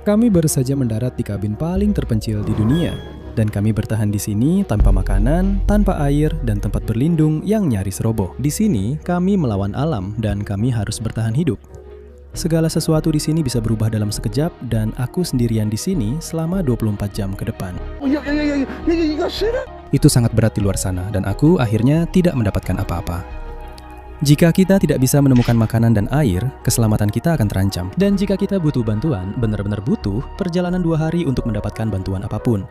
Kami baru saja mendarat di kabin paling terpencil di dunia, dan kami bertahan di sini tanpa makanan, tanpa air, dan tempat berlindung yang nyaris roboh. Di sini, kami melawan alam dan kami harus bertahan hidup. Segala sesuatu di sini bisa berubah dalam sekejap, dan aku sendirian di sini selama 24 jam ke depan. Itu sangat berat di luar sana, dan aku akhirnya tidak mendapatkan apa-apa. Jika kita tidak bisa menemukan makanan dan air, keselamatan kita akan terancam. Dan jika kita butuh bantuan, benar-benar butuh, perjalanan 2 hari untuk mendapatkan bantuan apapun.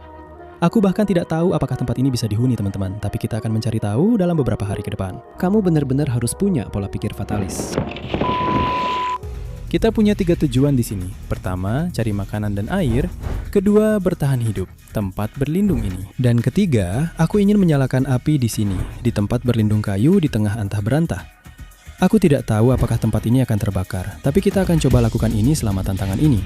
Aku bahkan tidak tahu apakah tempat ini bisa dihuni, teman-teman, tapi kita akan mencari tahu dalam beberapa hari ke depan. Kamu benar-benar harus punya pola pikir fatalis. Kita punya 3 tujuan di sini. Pertama, cari makanan dan air. Kedua, bertahan hidup, tempat berlindung ini. Dan ketiga, aku ingin menyalakan api di sini, di tempat berlindung kayu di tengah antah berantah. Aku tidak tahu apakah tempat ini akan terbakar, tapi kita akan coba lakukan ini selama tantangan ini.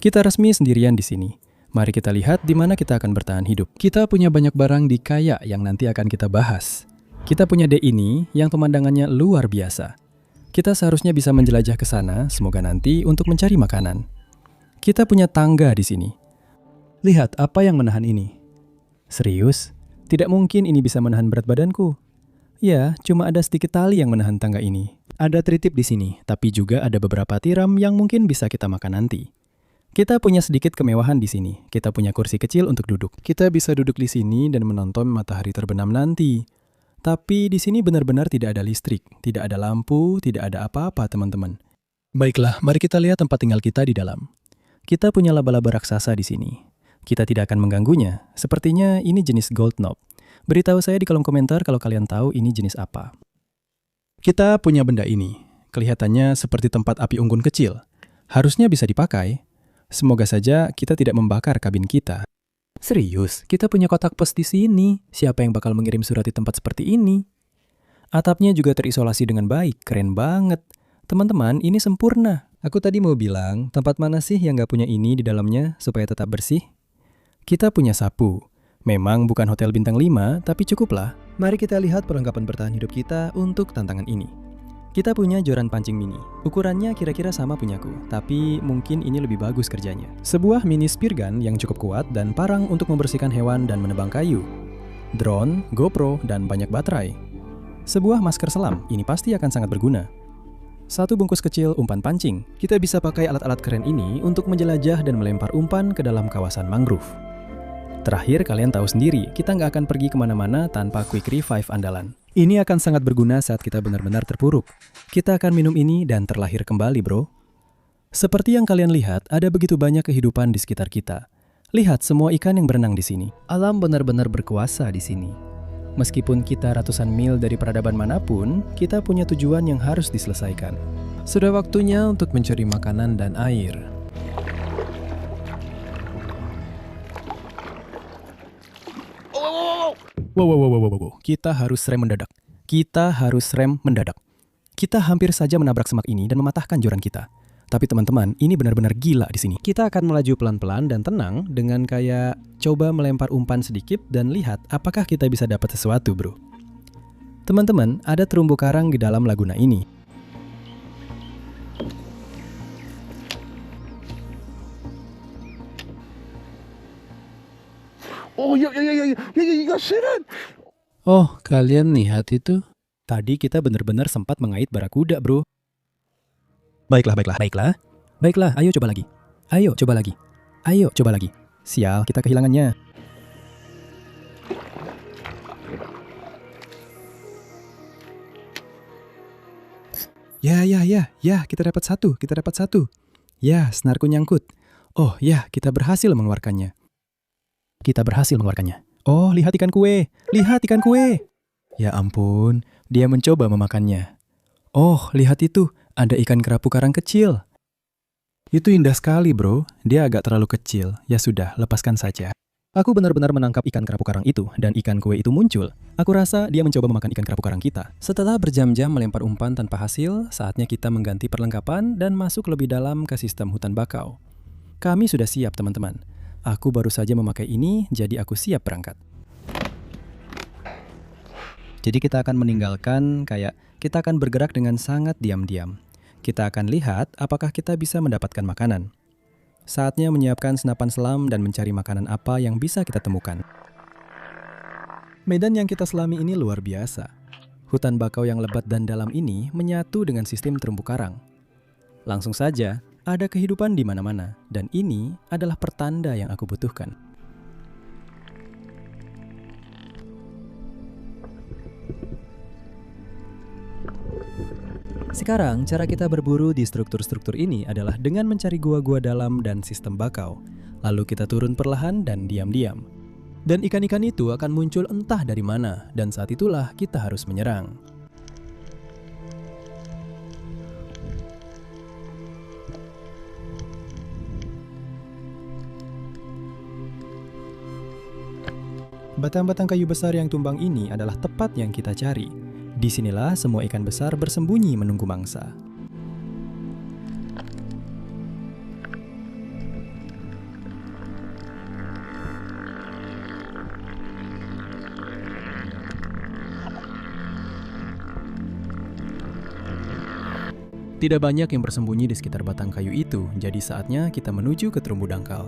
Kita resmi sendirian di sini. Mari kita lihat di mana kita akan bertahan hidup. Kita punya banyak barang di kayak yang nanti akan kita bahas. Kita punya D ini yang pemandangannya luar biasa. Kita seharusnya bisa menjelajah ke sana, semoga nanti untuk mencari makanan. Kita punya tangga di sini. Lihat apa yang menahan ini. Serius? Tidak mungkin ini bisa menahan berat badanku. Ya, cuma ada sedikit tali yang menahan tangga ini. Ada tritip di sini, tapi juga ada beberapa tiram yang mungkin bisa kita makan nanti. Kita punya sedikit kemewahan di sini. Kita punya kursi kecil untuk duduk. Kita bisa duduk di sini dan menonton matahari terbenam nanti. Tapi di sini benar-benar tidak ada listrik, tidak ada lampu, tidak ada apa-apa, teman-teman. Baiklah, mari kita lihat tempat tinggal kita di dalam. Kita punya laba-laba raksasa di sini. Kita tidak akan mengganggunya. Sepertinya ini jenis gold knob. Beritahu saya di kolom komentar kalau kalian tahu ini jenis apa. Kita punya benda ini. Kelihatannya seperti tempat api unggun kecil. Harusnya bisa dipakai. Semoga saja kita tidak membakar kabin kita. Serius, kita punya kotak pos di sini. Siapa yang bakal mengirim surat di tempat seperti ini? Atapnya juga terisolasi dengan baik. Keren banget. Teman-teman, ini sempurna. Aku tadi mau bilang, tempat mana sih yang nggak punya ini di dalamnya supaya tetap bersih? Kita punya sapu. Memang bukan hotel bintang 5, tapi cukuplah. Mari kita lihat perlengkapan bertahan hidup kita untuk tantangan ini. Kita punya joran pancing mini. Ukurannya kira-kira sama punyaku, tapi mungkin ini lebih bagus kerjanya. Sebuah mini spear gun yang cukup kuat dan parang untuk membersihkan hewan dan menebang kayu. Drone, GoPro, dan banyak baterai. Sebuah masker selam, ini pasti akan sangat berguna. 1 bungkus kecil umpan pancing. Kita bisa pakai alat-alat keren ini untuk menjelajah dan melempar umpan ke dalam kawasan mangrove. Terakhir, kalian tahu sendiri, kita nggak akan pergi kemana-mana tanpa quick revive andalan. Ini akan sangat berguna saat kita benar-benar terpuruk. Kita akan minum ini dan terlahir kembali, bro. Seperti yang kalian lihat, ada begitu banyak kehidupan di sekitar kita. Lihat semua ikan yang berenang di sini. Alam benar-benar berkuasa di sini. Meskipun kita ratusan mil dari peradaban manapun, kita punya tujuan yang harus diselesaikan. Sudah waktunya untuk mencari makanan dan air. Wow. Kita harus rem mendadak. Kita hampir saja menabrak semak ini dan mematahkan joran kita. Tapi teman-teman, ini benar-benar gila di sini. Kita akan melaju pelan-pelan dan tenang dengan kayak coba melempar umpan sedikit dan lihat apakah kita bisa dapat sesuatu, bro. Teman-teman, ada terumbu karang di dalam laguna ini. Oh, kalian lihat itu? Tadi kita benar-benar sempat mengait barakuda, bro. Baiklah, ayo coba lagi. Sial, kita kehilangannya. Ya, kita dapat satu. Ya, senarku nyangkut. Oh, ya, kita berhasil mengeluarkannya. Oh, lihat ikan kue. Ya ampun, dia mencoba memakannya. Oh, lihat itu, ada ikan kerapu karang kecil. Itu indah sekali, bro. Dia agak terlalu kecil. Ya sudah, lepaskan saja. Aku benar-benar menangkap ikan kerapu karang itu, dan ikan kue itu muncul. Aku rasa dia mencoba memakan ikan kerapu karang kita. Setelah berjam-jam melempar umpan tanpa hasil, saatnya kita mengganti perlengkapan dan masuk lebih dalam ke sistem hutan bakau. Kami sudah siap, teman-teman. Aku baru saja memakai ini, jadi aku siap berangkat. Jadi kita akan kita akan bergerak dengan sangat diam-diam. Kita akan lihat apakah kita bisa mendapatkan makanan. Saatnya menyiapkan senapan selam dan mencari makanan apa yang bisa kita temukan. Medan yang kita selami ini luar biasa. Hutan bakau yang lebat dan dalam ini menyatu dengan sistem terumbu karang. Langsung saja, ada kehidupan di mana-mana, dan ini adalah pertanda yang aku butuhkan. Sekarang, cara kita berburu di struktur-struktur ini adalah dengan mencari gua-gua dalam dan sistem bakau. Lalu kita turun perlahan dan diam-diam. Dan ikan-ikan itu akan muncul entah dari mana, dan saat itulah kita harus menyerang. Batang-batang kayu besar yang tumbang ini adalah tepat yang kita cari. Disinilah semua ikan besar bersembunyi menunggu mangsa. Tidak banyak yang bersembunyi di sekitar batang kayu itu, jadi saatnya kita menuju ke terumbu dangkal.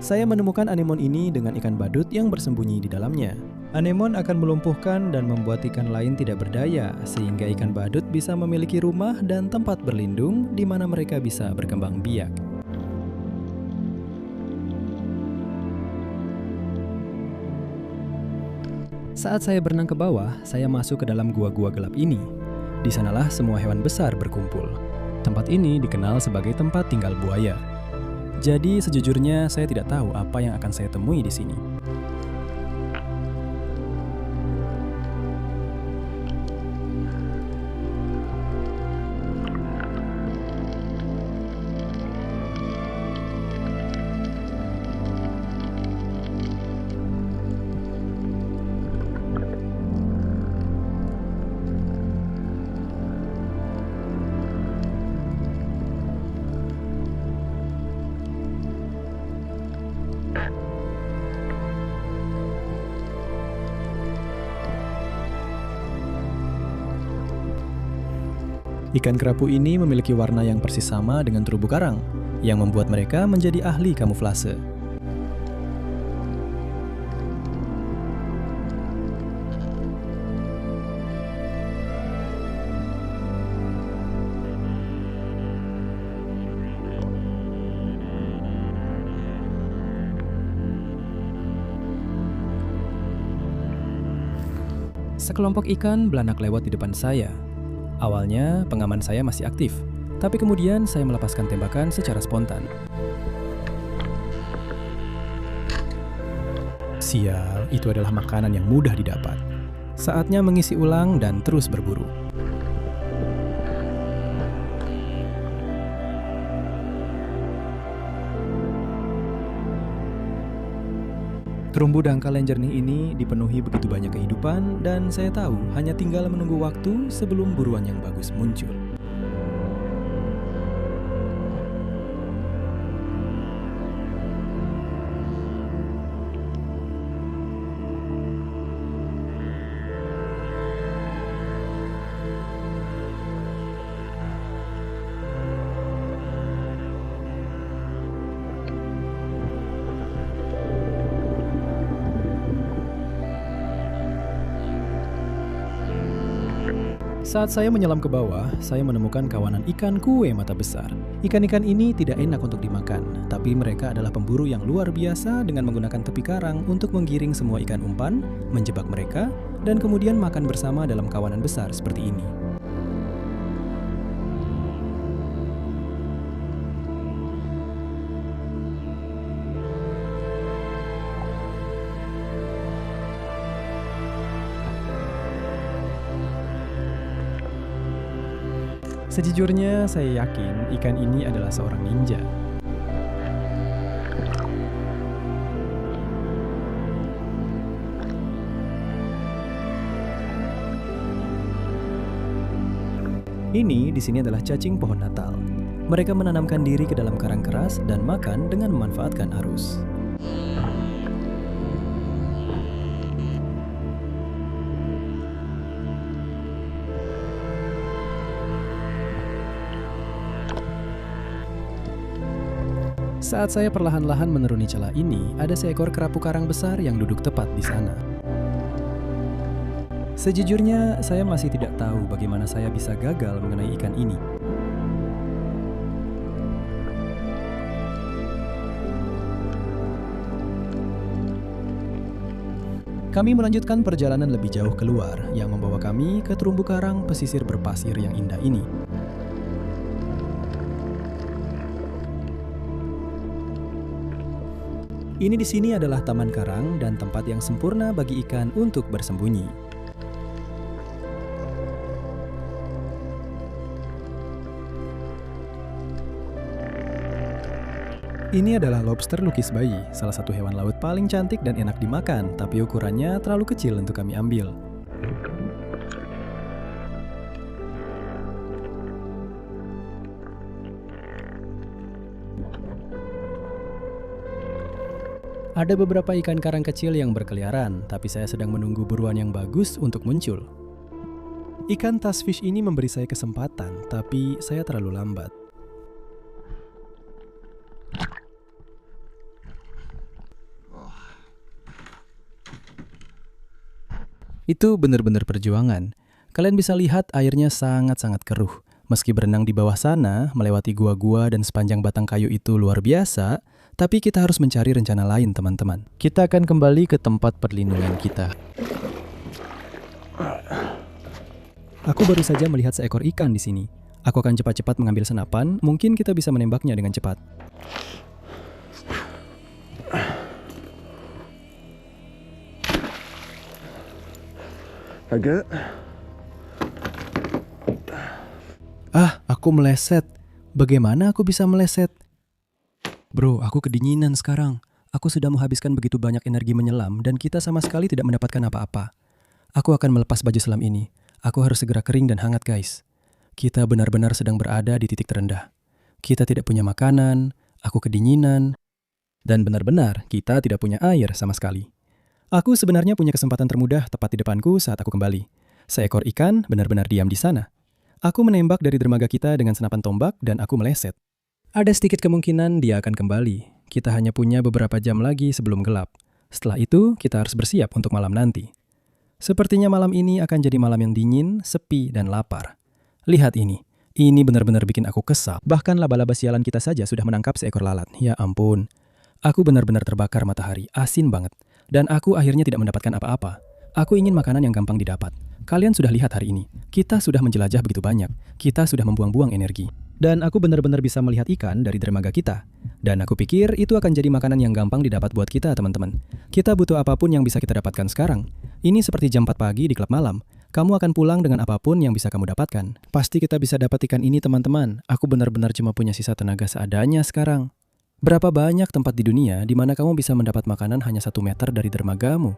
Saya menemukan anemon ini dengan ikan badut yang bersembunyi di dalamnya. Anemon akan melumpuhkan dan membuat ikan lain tidak berdaya, sehingga ikan badut bisa memiliki rumah dan tempat berlindung di mana mereka bisa berkembang biak. Saat saya berenang ke bawah, saya masuk ke dalam gua-gua gelap ini. Di sanalah semua hewan besar berkumpul. Tempat ini dikenal sebagai tempat tinggal buaya. Jadi sejujurnya saya tidak tahu apa yang akan saya temui di sini. Ikan kerapu ini memiliki warna yang persis sama dengan terumbu karang, yang membuat mereka menjadi ahli kamuflase. Sekelompok ikan belanak lewat di depan saya. Awalnya, pengaman saya masih aktif, tapi kemudian saya melepaskan tembakan secara spontan. Sial, itu adalah makanan yang mudah didapat. Saatnya mengisi ulang dan terus berburu. Terumbu dangkal yang jernih ini dipenuhi begitu banyak kehidupan, dan saya tahu hanya tinggal menunggu waktu sebelum buruan yang bagus muncul. Saat saya menyelam ke bawah, saya menemukan kawanan ikan kue mata besar. Ikan-ikan ini tidak enak untuk dimakan, tapi mereka adalah pemburu yang luar biasa dengan menggunakan tepi karang untuk menggiring semua ikan umpan, menjebak mereka, dan kemudian makan bersama dalam kawanan besar seperti ini. Sejujurnya, saya yakin ikan ini adalah seorang ninja. Ini di sini adalah cacing pohon Natal. Mereka menanamkan diri ke dalam karang keras dan makan dengan memanfaatkan arus. Saat saya perlahan-lahan menuruni celah ini, ada seekor kerapu karang besar yang duduk tepat di sana. Sejujurnya, saya masih tidak tahu bagaimana saya bisa gagal mengenai ikan ini. Kami melanjutkan perjalanan lebih jauh keluar, yang membawa kami ke terumbu karang pesisir berpasir yang indah ini. Ini di sini adalah taman karang dan tempat yang sempurna bagi ikan untuk bersembunyi. Ini adalah lobster lukis bayi, salah satu hewan laut paling cantik dan enak dimakan, tapi ukurannya terlalu kecil untuk kami ambil. Ada beberapa ikan karang kecil yang berkeliaran, tapi saya sedang menunggu buruan yang bagus untuk muncul. Ikan tasfish ini memberi saya kesempatan, tapi saya terlalu lambat. Itu benar-benar perjuangan. Kalian bisa lihat airnya sangat-sangat keruh. Meski berenang di bawah sana, melewati gua-gua dan sepanjang batang kayu itu luar biasa, tapi kita harus mencari rencana lain, teman-teman. Kita akan kembali ke tempat perlindungan kita. Aku baru saja melihat seekor ikan di sini. Aku akan cepat-cepat mengambil senapan, mungkin kita bisa menembaknya dengan cepat. Agak. Aku meleset. Bagaimana aku bisa meleset? Bro, aku kedinginan sekarang. Aku sudah menghabiskan begitu banyak energi menyelam dan kita sama sekali tidak mendapatkan apa-apa. Aku akan melepas baju selam ini. Aku harus segera kering dan hangat, guys. Kita benar-benar sedang berada di titik terendah. Kita tidak punya makanan, aku kedinginan, dan benar-benar kita tidak punya air sama sekali. Aku sebenarnya punya kesempatan termudah tepat di depanku saat aku kembali. Seekor ikan benar-benar diam di sana. Aku menembak dari dermaga kita dengan senapan tombak dan aku meleset. Ada sedikit kemungkinan dia akan kembali. Kita hanya punya beberapa jam lagi sebelum gelap. Setelah itu, kita harus bersiap untuk malam nanti. Sepertinya malam ini akan jadi malam yang dingin, sepi, dan lapar. Lihat ini. Ini benar-benar bikin aku kesal. Bahkan laba-laba sialan kita saja sudah menangkap seekor lalat. Ya ampun. Aku benar-benar terbakar matahari. Asin banget. Dan aku akhirnya tidak mendapatkan apa-apa. Aku ingin makanan yang gampang didapat. Kalian sudah lihat hari ini. Kita sudah menjelajah begitu banyak. Kita sudah membuang-buang energi. Dan aku benar-benar bisa melihat ikan dari dermaga kita. Dan aku pikir itu akan jadi makanan yang gampang didapat buat kita, teman-teman. Kita butuh apapun yang bisa kita dapatkan sekarang. Ini seperti jam 4 pagi di klub malam. Kamu akan pulang dengan apapun yang bisa kamu dapatkan. Pasti kita bisa dapat ikan ini, teman-teman. Aku benar-benar cuma punya sisa tenaga seadanya sekarang. Berapa banyak tempat di dunia di mana kamu bisa mendapat makanan hanya 1 meter dari dermagamu?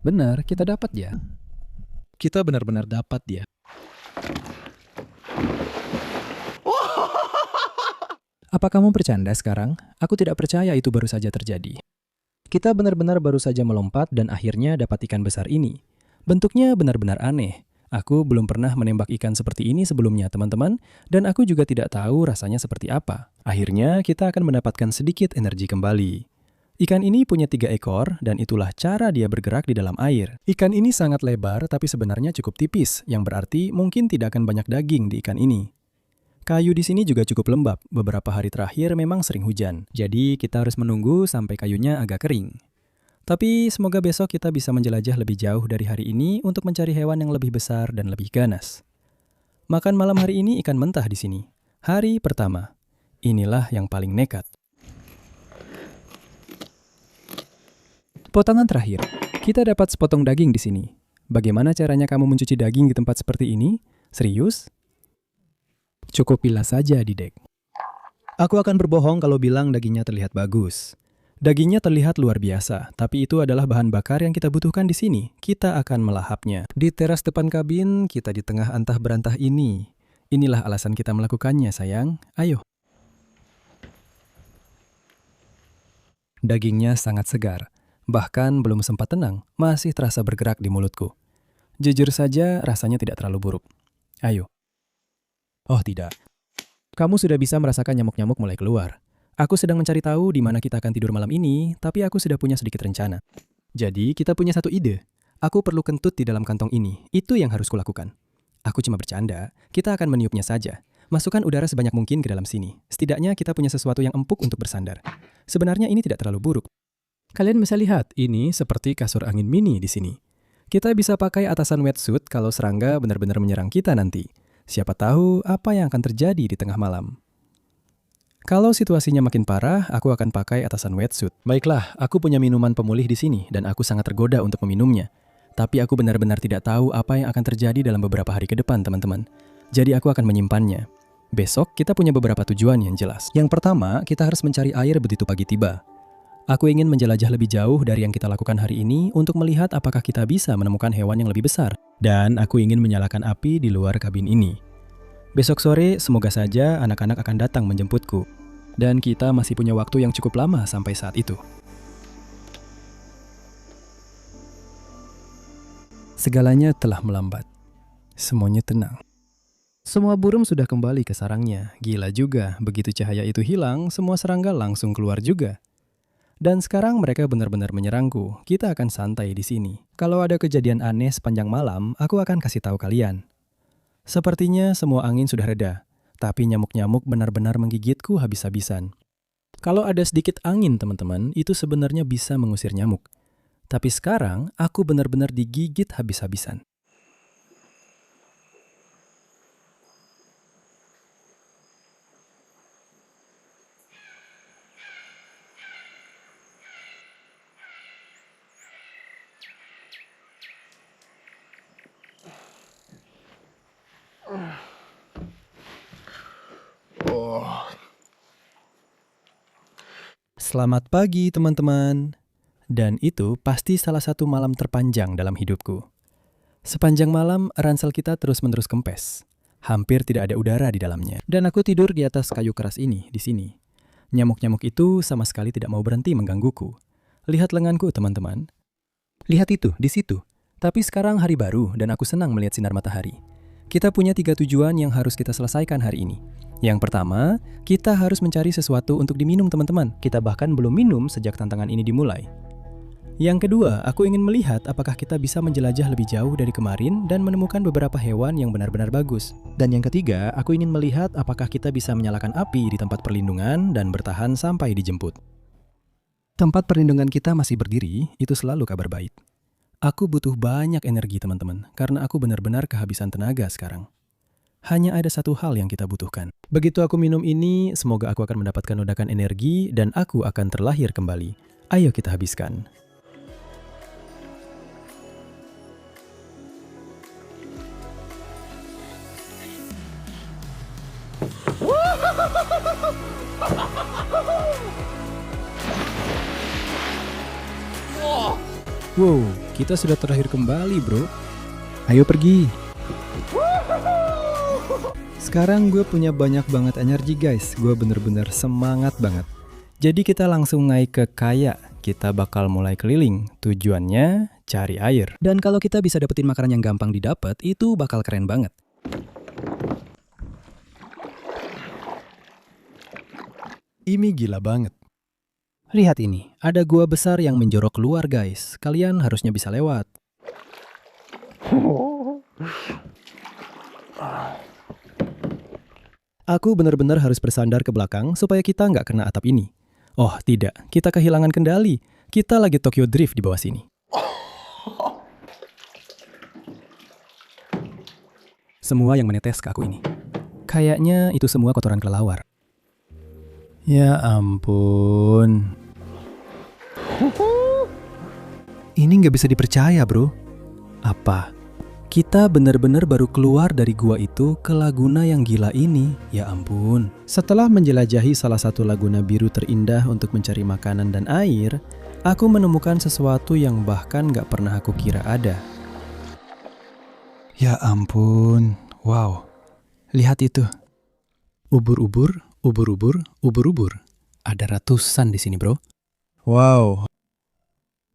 Benar, kita dapat ya. Kita benar-benar dapat dia. Apa kamu bercanda sekarang? Aku tidak percaya itu baru saja terjadi. Kita benar-benar baru saja melompat dan akhirnya dapat ikan besar ini. Bentuknya benar-benar aneh. Aku belum pernah menembak ikan seperti ini sebelumnya, teman-teman, dan aku juga tidak tahu rasanya seperti apa. Akhirnya kita akan mendapatkan sedikit energi kembali. Ikan ini punya 3 ekor dan itulah cara dia bergerak di dalam air. Ikan ini sangat lebar tapi sebenarnya cukup tipis, yang berarti mungkin tidak akan banyak daging di ikan ini. Kayu di sini juga cukup lembab, beberapa hari terakhir memang sering hujan. Jadi kita harus menunggu sampai kayunya agak kering. Tapi semoga besok kita bisa menjelajah lebih jauh dari hari ini untuk mencari hewan yang lebih besar dan lebih ganas. Makan malam hari ini ikan mentah di sini. Hari pertama. Inilah yang paling nekat. Potongan terakhir. Kita dapat sepotong daging di sini. Bagaimana caranya kamu mencuci daging di tempat seperti ini? Serius? Cukup pilas saja di dek. Aku akan berbohong kalau bilang dagingnya terlihat bagus. Dagingnya terlihat luar biasa, tapi itu adalah bahan bakar yang kita butuhkan di sini. Kita akan melahapnya. Di teras depan kabin, kita di tengah antah berantah ini. Inilah alasan kita melakukannya, sayang. Ayo. Dagingnya sangat segar. Bahkan belum sempat tenang, masih terasa bergerak di mulutku. Jujur saja, rasanya tidak terlalu buruk. Ayo. Oh tidak. Kamu sudah bisa merasakan nyamuk-nyamuk mulai keluar. Aku sedang mencari tahu di mana kita akan tidur malam ini, tapi aku sudah punya sedikit rencana. Jadi, kita punya satu ide. Aku perlu kentut di dalam kantong ini. Itu yang harus kulakukan. Aku cuma bercanda. Kita akan meniupnya saja. Masukkan udara sebanyak mungkin ke dalam sini. Setidaknya kita punya sesuatu yang empuk untuk bersandar. Sebenarnya ini tidak terlalu buruk. Kalian bisa lihat, ini seperti kasur angin mini di sini. Kita bisa pakai atasan wetsuit kalau serangga benar-benar menyerang kita nanti. Siapa tahu apa yang akan terjadi di tengah malam. Kalau situasinya makin parah, aku akan pakai atasan wetsuit. Baiklah, aku punya minuman pemulih di sini dan aku sangat tergoda untuk meminumnya. Tapi aku benar-benar tidak tahu apa yang akan terjadi dalam beberapa hari ke depan, teman-teman. Jadi aku akan menyimpannya. Besok kita punya beberapa tujuan yang jelas. Yang pertama, kita harus mencari air begitu pagi tiba. Aku ingin menjelajah lebih jauh dari yang kita lakukan hari ini untuk melihat apakah kita bisa menemukan hewan yang lebih besar. Dan aku ingin menyalakan api di luar kabin ini. Besok sore, semoga saja anak-anak akan datang menjemputku. Dan kita masih punya waktu yang cukup lama sampai saat itu. Segalanya telah melambat. Semuanya tenang. Semua burung sudah kembali ke sarangnya. Gila juga, begitu cahaya itu hilang, semua serangga langsung keluar juga. Dan sekarang mereka benar-benar menyerangku. Kita akan santai di sini. Kalau ada kejadian aneh sepanjang malam, aku akan kasih tahu kalian. Sepertinya semua angin sudah reda, tapi nyamuk-nyamuk benar-benar menggigitku habis-habisan. Kalau ada sedikit angin, teman-teman, itu sebenarnya bisa mengusir nyamuk. Tapi sekarang, aku benar-benar digigit habis-habisan. Selamat pagi, teman-teman. Dan itu pasti salah satu malam terpanjang dalam hidupku. Sepanjang malam, ransel kita terus-menerus kempes. Hampir tidak ada udara di dalamnya. Dan aku tidur di atas kayu keras ini, di sini. Nyamuk-nyamuk itu sama sekali tidak mau berhenti menggangguku. Lihat lenganku, teman-teman. Lihat itu, di situ. Tapi sekarang hari baru dan aku senang melihat sinar matahari. Kita punya 3 tujuan yang harus kita selesaikan hari ini. Yang pertama, kita harus mencari sesuatu untuk diminum, teman-teman. Kita bahkan belum minum sejak tantangan ini dimulai. Yang kedua, aku ingin melihat apakah kita bisa menjelajah lebih jauh dari kemarin dan menemukan beberapa hewan yang benar-benar bagus. Dan yang ketiga, aku ingin melihat apakah kita bisa menyalakan api di tempat perlindungan dan bertahan sampai dijemput. Tempat perlindungan kita masih berdiri, itu selalu kabar baik. Aku butuh banyak energi, teman-teman, karena aku benar-benar kehabisan tenaga sekarang. Hanya ada satu hal yang kita butuhkan. Begitu aku minum ini, semoga aku akan mendapatkan ledakan energi dan aku akan terlahir kembali. Ayo kita habiskan. Wow, kita sudah terlahir kembali, bro. Ayo pergi. Sekarang gue punya banyak banget energi, guys. Gue bener-bener semangat banget. Jadi kita langsung naik ke kayak. Kita bakal mulai keliling. Tujuannya cari air. Dan kalau kita bisa dapetin makanan yang gampang didapat, itu bakal keren banget. Ini gila banget. Lihat ini, ada gua besar yang menjorok keluar, guys. Kalian harusnya bisa lewat. Aku benar-benar harus bersandar ke belakang supaya kita nggak kena atap ini. Oh tidak, kita kehilangan kendali. Kita lagi Tokyo Drift di bawah sini. semua yang menetes ke aku ini. Kayaknya itu semua kotoran kelelawar. Ya ampun. Ini nggak bisa dipercaya, bro. Apa? Kita benar-benar baru keluar dari gua itu ke laguna yang gila ini. Ya ampun. Setelah menjelajahi salah satu laguna biru terindah untuk mencari makanan dan air, aku menemukan sesuatu yang bahkan gak pernah aku kira ada. Ya ampun. Wow. Lihat itu. Ubur-ubur, ubur-ubur, ubur-ubur. Ada ratusan di sini, bro. Wow.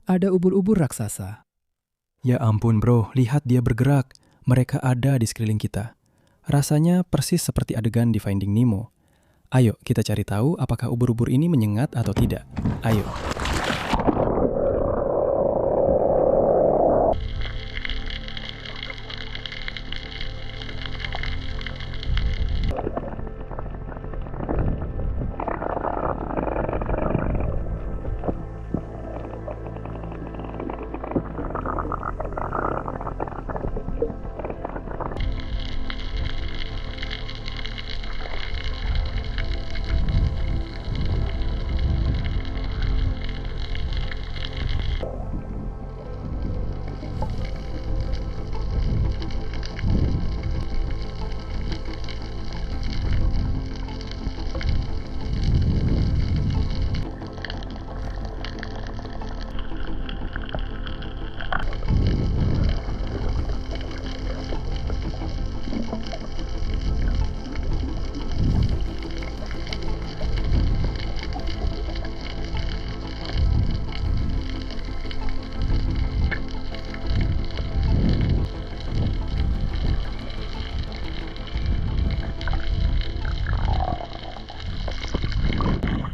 Ada ubur-ubur raksasa. Ya ampun bro, lihat dia bergerak. Mereka ada di sekeliling kita. Rasanya persis seperti adegan di Finding Nemo. Ayo kita cari tahu apakah ubur-ubur ini menyengat atau tidak. Ayo.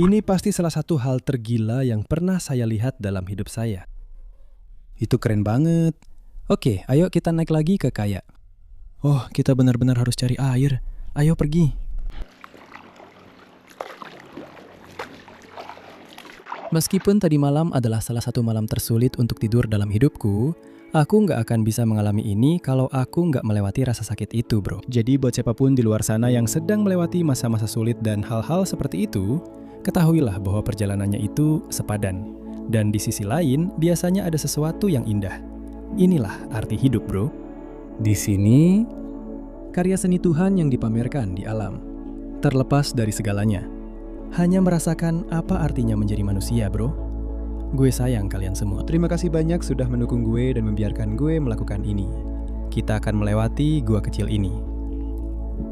Ini pasti salah satu hal tergila yang pernah saya lihat dalam hidup saya. Itu keren banget. Oke, ayo kita naik lagi ke kayak. Oh, kita benar-benar harus cari air. Ayo pergi. Meskipun tadi malam adalah salah satu malam tersulit untuk tidur dalam hidupku, aku nggak akan bisa mengalami ini kalau aku nggak melewati rasa sakit itu, bro. Jadi buat siapapun di luar sana yang sedang melewati masa-masa sulit dan hal-hal seperti itu, ketahuilah bahwa perjalanannya itu sepadan. Dan di sisi lain, biasanya ada sesuatu yang indah. Inilah arti hidup, bro. Di sini, karya seni Tuhan yang dipamerkan di alam. Terlepas dari segalanya. Hanya merasakan apa artinya menjadi manusia, bro. Gue sayang kalian semua. Terima kasih banyak sudah mendukung gue dan membiarkan gue melakukan ini. Kita akan melewati gua kecil ini.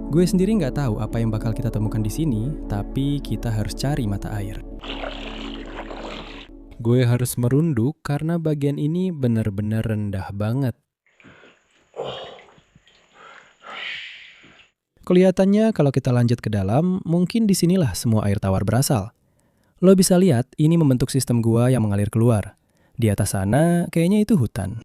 Gue sendiri nggak tahu apa yang bakal kita temukan di sini, tapi kita harus cari mata air. Gue harus merunduk karena bagian ini benar-benar rendah banget. Kelihatannya kalau kita lanjut ke dalam, mungkin disinilah semua air tawar berasal. Lo bisa lihat, ini membentuk sistem gua yang mengalir keluar. Di atas sana, kayaknya itu hutan.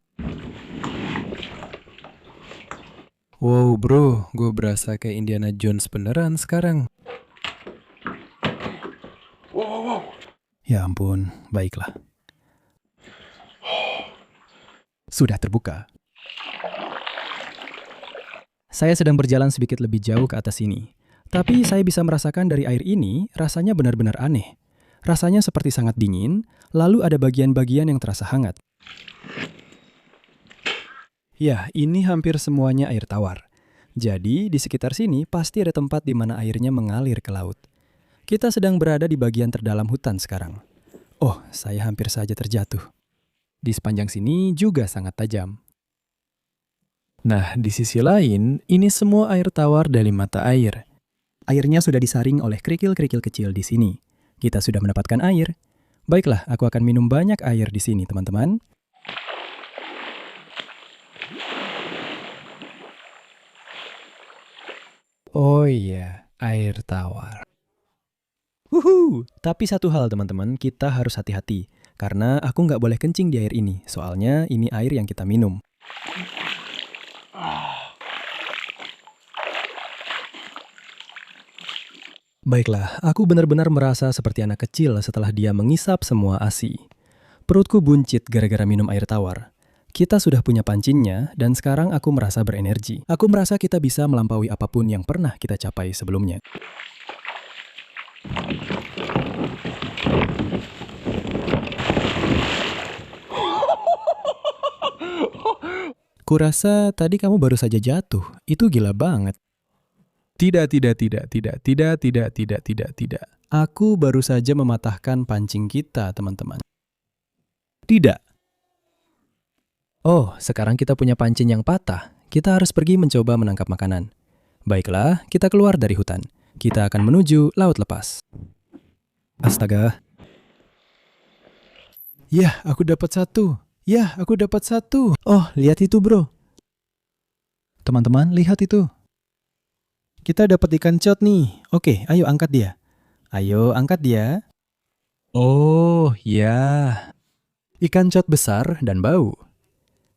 Wow bro, gue berasa kayak Indiana Jones beneran sekarang. Ya ampun, baiklah. Sudah terbuka. Saya sedang berjalan sedikit lebih jauh ke atas sini. Tapi saya bisa merasakan dari air ini, rasanya benar-benar aneh. Rasanya seperti sangat dingin, lalu ada bagian-bagian yang terasa hangat. Ya, ini hampir semuanya air tawar. Jadi, di sekitar sini pasti ada tempat di mana airnya mengalir ke laut. Kita sedang berada di bagian terdalam hutan sekarang. Oh, saya hampir saja terjatuh. Di sepanjang sini juga sangat tajam. Nah, di sisi lain, ini semua air tawar dari mata air. Airnya sudah disaring oleh kerikil-kerikil kecil di sini. Kita sudah mendapatkan air. Baiklah, aku akan minum banyak air di sini, teman-teman. Oh iya, air tawar. Tapi satu hal teman-teman, kita harus hati-hati. Karena aku nggak boleh kencing di air ini, soalnya ini air yang kita minum. Baiklah, aku benar-benar merasa seperti anak kecil setelah dia mengisap semua ASI. Perutku buncit gara-gara minum air tawar. Kita sudah punya pancinnya, dan sekarang aku merasa berenergi. Aku merasa kita bisa melampaui apapun yang pernah kita capai sebelumnya. Kurasa tadi kamu baru saja jatuh. Itu gila banget. Tidak. Aku baru saja mematahkan pancing kita, teman-teman. Tidak. Oh, sekarang kita punya pancing yang patah. Kita harus pergi mencoba menangkap makanan. Baiklah, kita keluar dari hutan. Kita akan menuju laut lepas. Astaga. Yah, aku dapat satu. Oh, lihat itu, bro. Teman-teman, lihat itu. Kita dapat ikan cod nih. Oke, ayo angkat dia. Oh, ya. Ikan cod besar dan bau.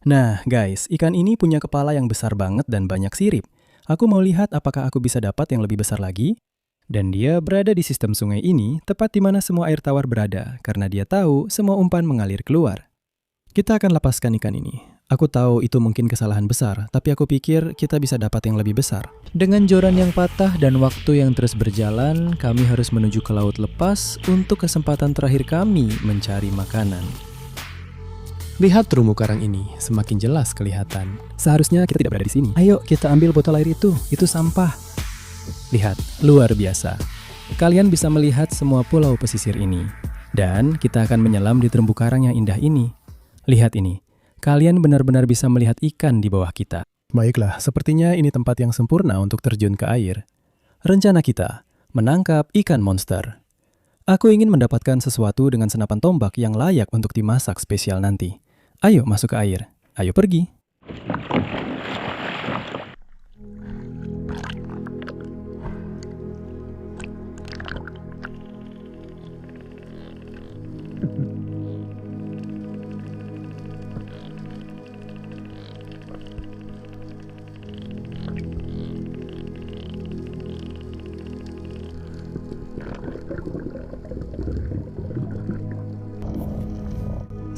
Nah, guys, ikan ini punya kepala yang besar banget dan banyak sirip. Aku mau lihat apakah aku bisa dapat yang lebih besar lagi. Dan dia berada di sistem sungai ini, tepat di mana semua air tawar berada, karena dia tahu semua umpan mengalir keluar. Kita akan lepaskan ikan ini. Aku tahu itu mungkin kesalahan besar, tapi aku pikir kita bisa dapat yang lebih besar. Dengan joran yang patah dan waktu yang terus berjalan, kami harus menuju ke laut lepas untuk kesempatan terakhir kami mencari makanan. Lihat terumbu karang ini, semakin jelas kelihatan. Seharusnya kita tidak berada di sini. Ayo kita ambil botol air itu sampah. Lihat, luar biasa. Kalian bisa melihat semua pulau pesisir ini. Dan kita akan menyelam di terumbu karang yang indah ini. Lihat ini, kalian benar-benar bisa melihat ikan di bawah kita. Baiklah, sepertinya ini tempat yang sempurna untuk terjun ke air. Rencana kita, menangkap ikan monster. Aku ingin mendapatkan sesuatu dengan senapan tombak yang layak untuk dimasak spesial nanti. Ayo masuk ke air. Ayo pergi.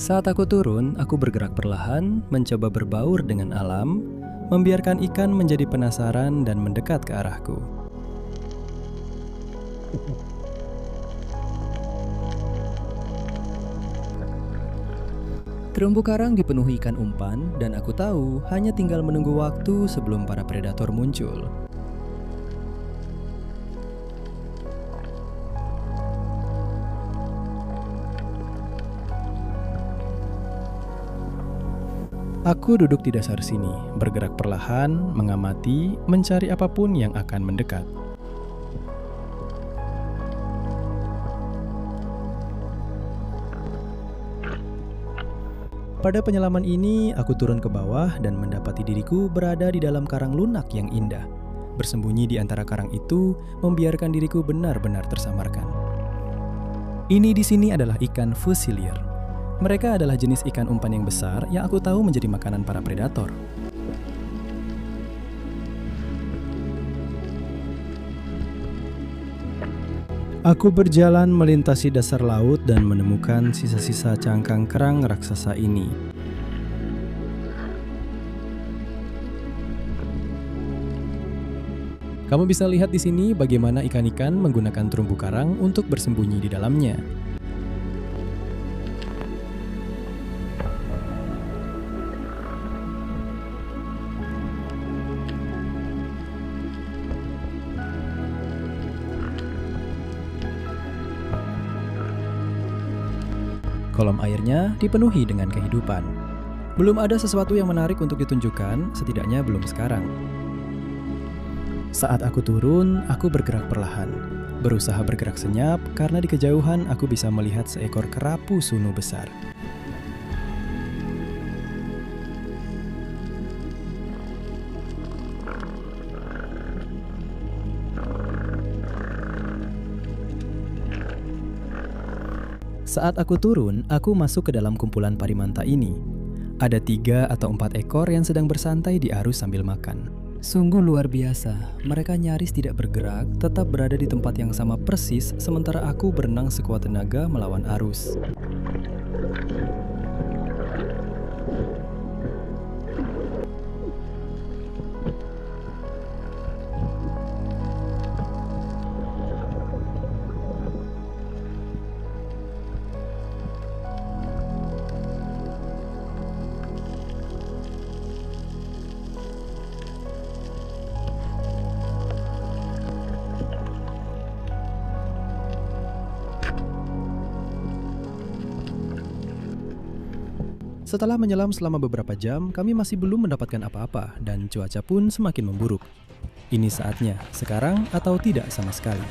Saat aku turun, aku bergerak perlahan, mencoba berbaur dengan alam, membiarkan ikan menjadi penasaran dan mendekat ke arahku. Terumbu karang dipenuhi ikan umpan, dan aku tahu hanya tinggal menunggu waktu sebelum para predator muncul. Aku duduk di dasar sini, bergerak perlahan, mengamati, mencari apapun yang akan mendekat. Pada penyelaman ini, aku turun ke bawah dan mendapati diriku berada di dalam karang lunak yang indah. Bersembunyi di antara karang itu, membiarkan diriku benar-benar tersamarkan. Ini di sini adalah ikan fusilier. Mereka adalah jenis ikan umpan yang besar yang aku tahu menjadi makanan para predator. Aku berjalan melintasi dasar laut dan menemukan sisa-sisa cangkang kerang raksasa ini. Kamu bisa lihat di sini bagaimana ikan-ikan menggunakan terumbu karang untuk bersembunyi di dalamnya. Kolam airnya dipenuhi dengan kehidupan. Belum ada sesuatu yang menarik untuk ditunjukkan, setidaknya belum sekarang. Saat aku turun, aku bergerak perlahan. Berusaha bergerak senyap, karena di kejauhan aku bisa melihat seekor kerapu sunu besar. Saat aku turun, aku masuk ke dalam kumpulan parimanta ini. Ada 3 atau 4 ekor yang sedang bersantai di arus sambil makan. Sungguh luar biasa, mereka nyaris tidak bergerak, tetap berada di tempat yang sama persis, sementara aku berenang sekuat tenaga melawan arus. Setelah menyelam selama beberapa jam, kami masih belum mendapatkan apa-apa dan cuaca pun semakin memburuk. Ini saatnya, sekarang atau tidak sama sekali.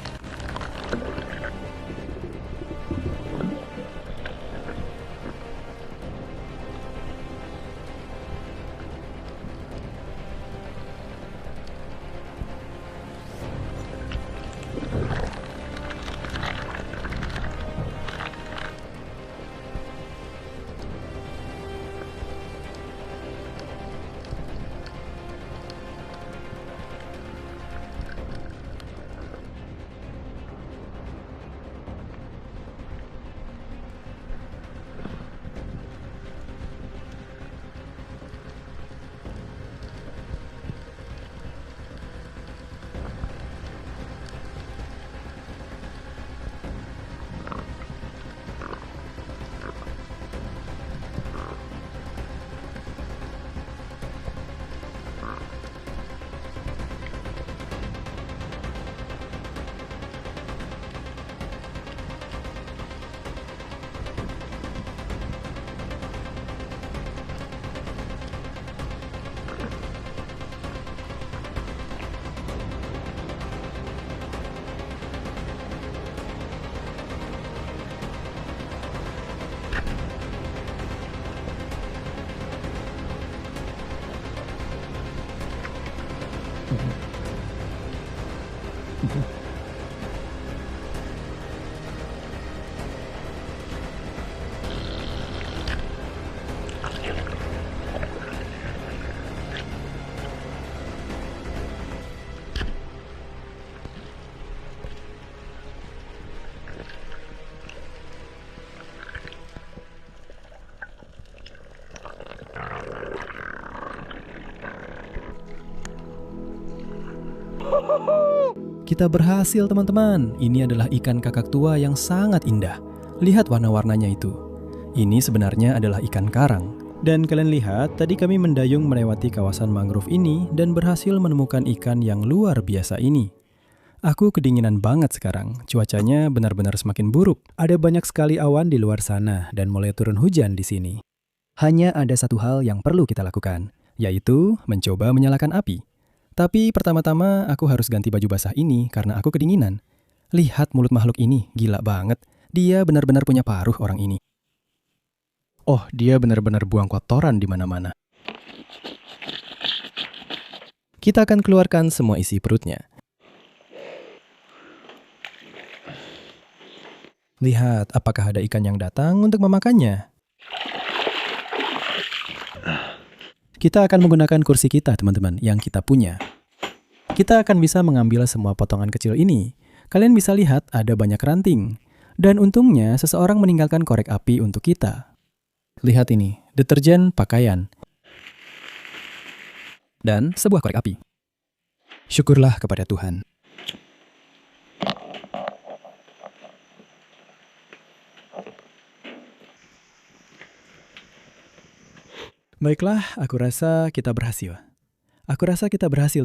Kita berhasil teman-teman. Ini adalah ikan kakak tua yang sangat indah. Lihat warna-warnanya itu. Ini sebenarnya adalah ikan karang. Dan kalian lihat, tadi kami mendayung melewati kawasan mangrove ini dan berhasil menemukan ikan yang luar biasa ini. Aku kedinginan banget sekarang. Cuacanya benar-benar semakin buruk. Ada banyak sekali awan di luar sana dan mulai turun hujan di sini. Hanya ada satu hal yang perlu kita lakukan, yaitu mencoba menyalakan api. Tapi pertama-tama aku harus ganti baju basah ini karena aku kedinginan. Lihat mulut makhluk ini, gila banget. Dia benar-benar punya paruh orang ini. Oh, dia benar-benar buang kotoran di mana-mana. Kita akan keluarkan semua isi perutnya. Lihat, apakah ada ikan yang datang untuk memakannya? Kita akan menggunakan kursi kita, teman-teman, yang kita punya. Kita akan bisa mengambil semua potongan kecil ini. Kalian bisa lihat ada banyak ranting. Dan untungnya, seseorang meninggalkan korek api untuk kita. Lihat ini, deterjen pakaian. Dan sebuah korek api. Syukurlah kepada Tuhan. Baiklah, aku rasa kita berhasil.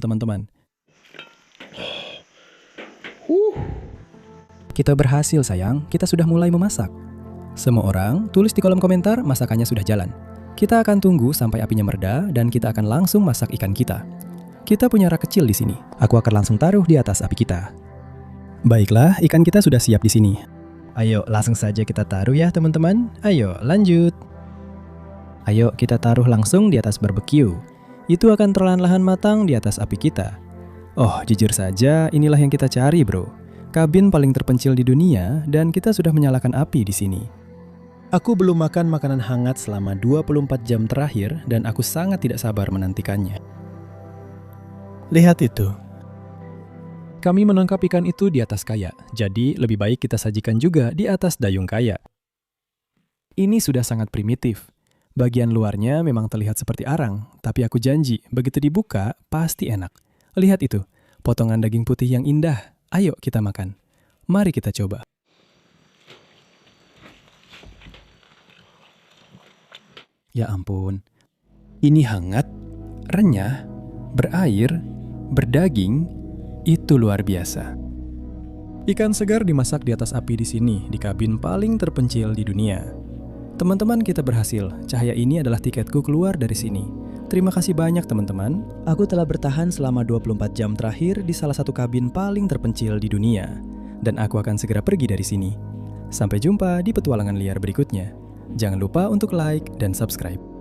Teman-teman. Kita berhasil, sayang. Kita sudah mulai memasak. Semua orang, tulis di kolom komentar masakannya sudah jalan. Kita akan tunggu sampai apinya mereda dan kita akan langsung masak ikan kita. Kita punya rak kecil di sini. Aku akan langsung taruh di atas api kita. Baiklah, ikan kita sudah siap di sini. Ayo, langsung saja kita taruh ya, teman-teman. Ayo, lanjut. Ayo kita taruh langsung di atas barbeque. Itu akan perlahan-lahan matang di atas api kita. Oh, jujur saja, inilah yang kita cari, bro. Kabin paling terpencil di dunia dan kita sudah menyalakan api di sini. Aku belum makan makanan hangat selama 24 jam terakhir dan aku sangat tidak sabar menantikannya. Lihat itu. Kami menangkap ikan itu di atas kayak, jadi lebih baik kita sajikan juga di atas dayung kayak. Ini sudah sangat primitif. Bagian luarnya memang terlihat seperti arang, tapi aku janji, begitu dibuka, pasti enak. Lihat itu, potongan daging putih yang indah. Ayo kita makan. Mari kita coba. Ya ampun, ini hangat, renyah, berair, berdaging, itu luar biasa. Ikan segar dimasak di atas api di sini, di kabin paling terpencil di dunia. Teman-teman, kita berhasil. Cahaya ini adalah tiketku keluar dari sini. Terima kasih banyak teman-teman. Aku telah bertahan selama 24 jam terakhir di salah satu kabin paling terpencil di dunia. Dan aku akan segera pergi dari sini. Sampai jumpa di petualangan liar berikutnya. Jangan lupa untuk like dan subscribe.